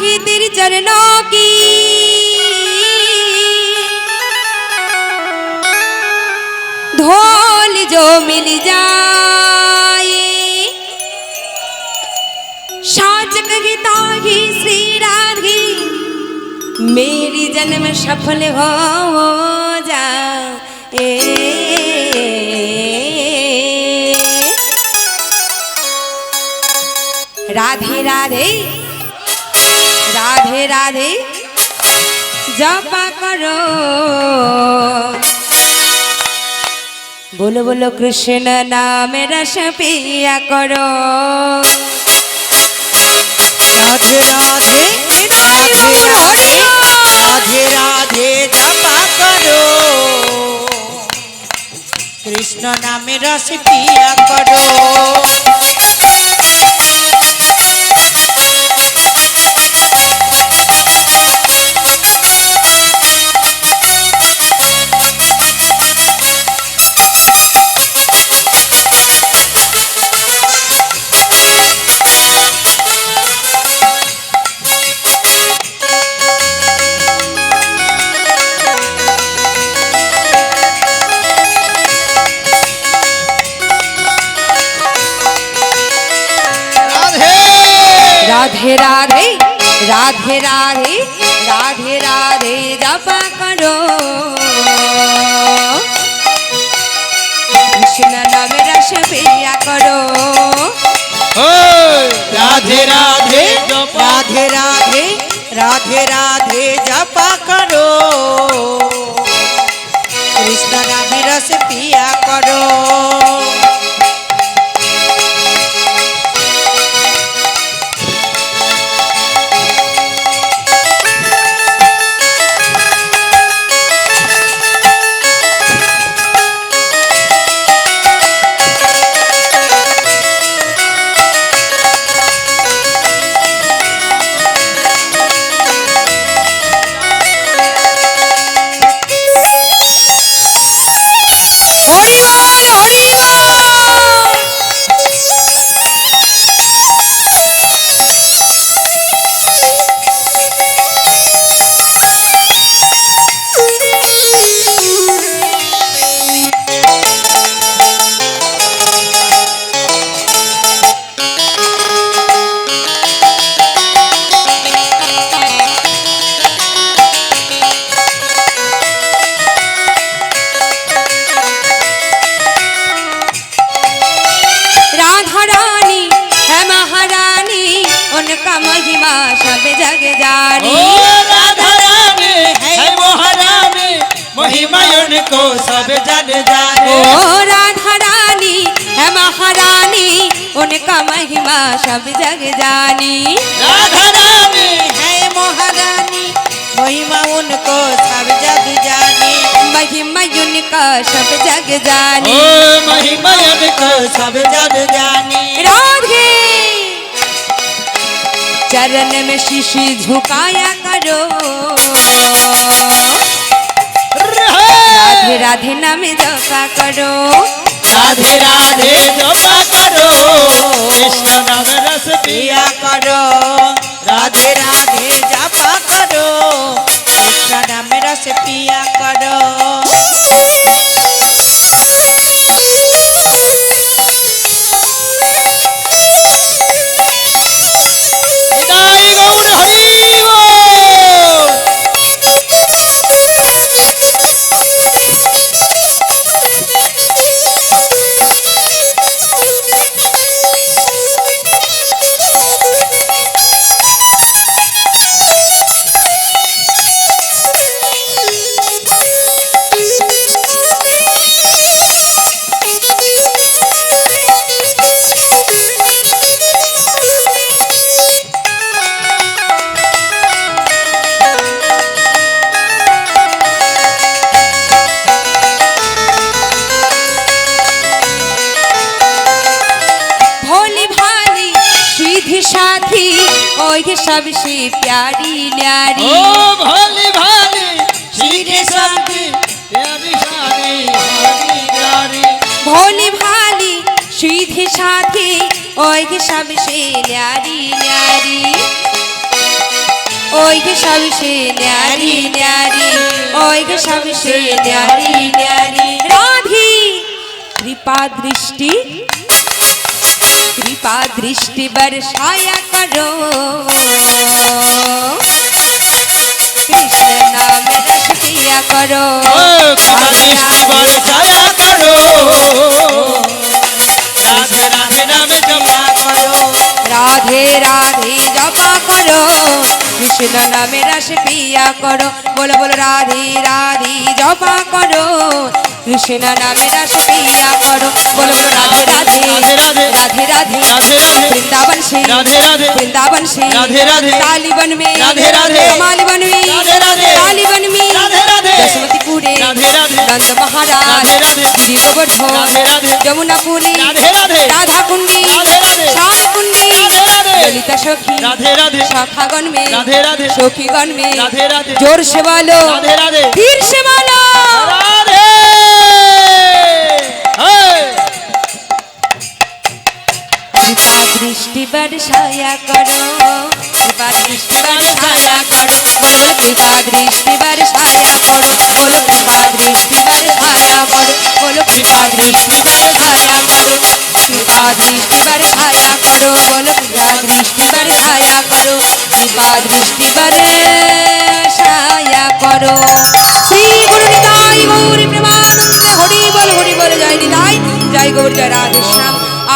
राधे तेरे चरणों की धूल जो मिल जाए साच कहता ही श्री राधे मेरी जन्म सफल हो जाए। राधे राधे राधे राधे जपा करो बोलो बोलो कृष्ण नाम रस पिया करो। राधे राधे राधे राधे राधे राधे जपा करो कृष्ण नाम रस पिया करो। राधे राधे राधे राधे राधे राधे जपा करो कृष्ण नाम रस पिया करो। राधे राधे राधे राधे राधे राधे जपा करो कृष्ण नाम रस पिया करो। उनका महिमा सब जग जानी। राधा रानी है महारानी महिमा उनको सब जग जाने। राधा रानी है महारानी उनका महिमा सब जग जानी। राधा रानी है महारानी महिमा उनको सब जग जानी। महिमा उनका सब जग जानी। महिमा उनको सब जग जानी। राधे चरण में शीश झुकाया करो राधे राधे नाम जपा करो। राधे राधे जपा करो कृष्ण नाम रस पिया करो। राधे राधे जपा करो कृष्ण नाम रस पिया करो। साथी ओए सबसे प्यारी न्यारी। ओ भोली भाली सीधी साथी प्यारी सारी हमारी प्यारी। भोली भाली सीधी साथी ओए सबसे न्यारी न्यारी। ওই গে সব সে ন্যারি ন্যারি ওই গে সব সে ন্যারি ন্যারি রাধি কৃপা দৃষ্টি বর্ষায়া করো কৃষ্ণ নামে রস পিয়া করো কৃপা দৃষ্টি বর্ষায়া করো রাধে রাধে নামে জপা করো রাধে রাধে জপা করো কৃষ্ণ নামে রস পিয়া করো বলো বলো রাধে রাধে জপা করো কৃষ্ণ নামে রস পিয়া করো বলো বলো রাধে রাধে রাধে রাধে राधे राधे राधे राधे वृंदावन से राधे राधे वृंदावन से राधे राधे तालीबन में राधे राधे कमालीबन में राधे राधे तालीबन में राधे राधे दशमतीपुरे राधे राधे नंद महाराज राधे राधे गिरिगोवर्धन राधे राधे जमुनापुरी राधे राधे राधा कुंडी राधे राधे श्याम कुंडी राधे राधे ललिता सखी राधे राधे शाखागण में राधे राधे सखीगण में राधे राधे जोर से बोलो राधे राधे धीर से बोलो राधे कृपा दृष्टि बरसाया करो कृपा दृष्टि बरसाया करो बोलो कृपा दृष्टि बरसाया करो बोलो कृपा दृष्टि बरसाया करो बोलो कृपा दृष्टि बरसाया करो कृपा दृष्टि बरसाया करो बोलो कृपा दृष्टि बरसाया करो कृपा दृष्टि बरसाया करो श्री गुरु निताई गौरी प्रेमानंद हरि बोल जय निताई जय गौर जय राधे श्याम